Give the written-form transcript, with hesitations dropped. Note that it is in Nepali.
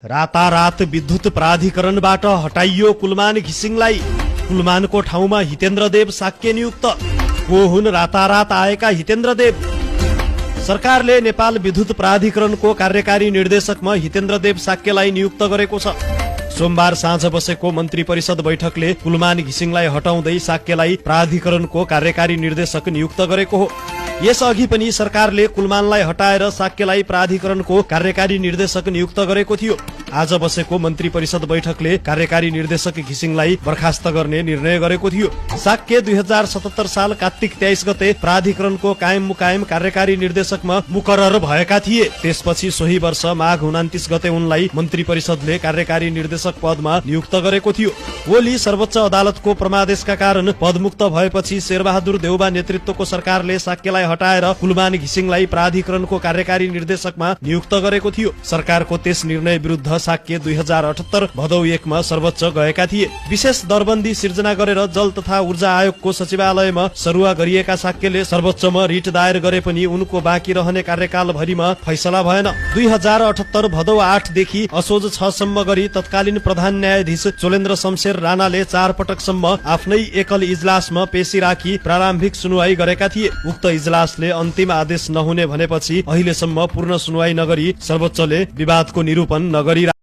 रातारात विद्युत प्राधिकरणबाट हटाइयो कुलमान घिसिङलाई। कुलमानको ठाउँमा हितेन्द्रदेव साक्य नियुक्त। को हुन् रातारात आएका हितेन्द्रदेव? सरकारले नेपाल विद्युत प्राधिकरणको कार्यकारी निर्देशकमा हितेन्द्रदेव साक्यलाई नियुक्त गरेको छ। सोमबार साँझ बसेको मन्त्री परिषद बैठकले कुलमान घिसिङलाई हटाउँदै साक्यलाई प्राधिकरणको कार्यकारी निर्देशक नियुक्त गरेको हो। यसअघि पनि सरकारले कुलमानलाई हटाएर साक्यलाई प्राधिकरणको कार्यकारी निर्देशक नियुक्त गरेको थियो। आज बसेको मन्त्री परिषद बैठकले कार्यकारी निर्देशक घिसिङलाई बर्खास्त गर्ने निर्णय गरेको थियो। साक्य 2077 साल कार्तिक 23 गते प्राधिकरणको कायम मुकायम कार्यकारी निर्देशकमा मुकरर भएका थिए। त्यसपछि सोही वर्ष माघ 29 गते उनलाई मन्त्री परिषदले कार्यकारी निर्देशक पदमा नियुक्त गरेको थियो। ओली सर्वोच्च अदालतको प्रमादेशका कारण पदमुक्त भएपछि शेरबहादुर देउबा नेतृत्वको सरकारले साक्यलाई हटाएर कुलमान घिसिङलाई प्राधिकरणको कार्यकारी निर्देशकमा नियुक्त गरेको थियो। सरकारको त्यस निर्णय विरुद्ध साक्य 2078 भदौ 1 मा सर्वोच्च गएका थिए। विशेष दरबन्दी सिर्जना गरेर जल तथा ऊर्जा आयोगको सचिवालयमा सरुवा गरिएका साक्यले सर्वोच्चमा रिट दायर गरे पनि उनको बाँकी रहने कार्यकाल भरिमा फैसला भएन। 2078 भदौ 8 देखि असोज 6 सम्म गरी तत्कालीन प्रधान न्यायाधीश चोलेन्द्र शमशेर राणाले 4 पटकसम्म आफ्नै एकल इजलासमा पेशी राखी प्रारम्भिक सुनुवाई गरेका थिए। उक्त इजलासले अन्तिम आदेश नहुने भनेपछि अहिलेसम्म पूर्ण सुनुवाई नगरी सर्वोच्चले विवादको निरूपण नगरी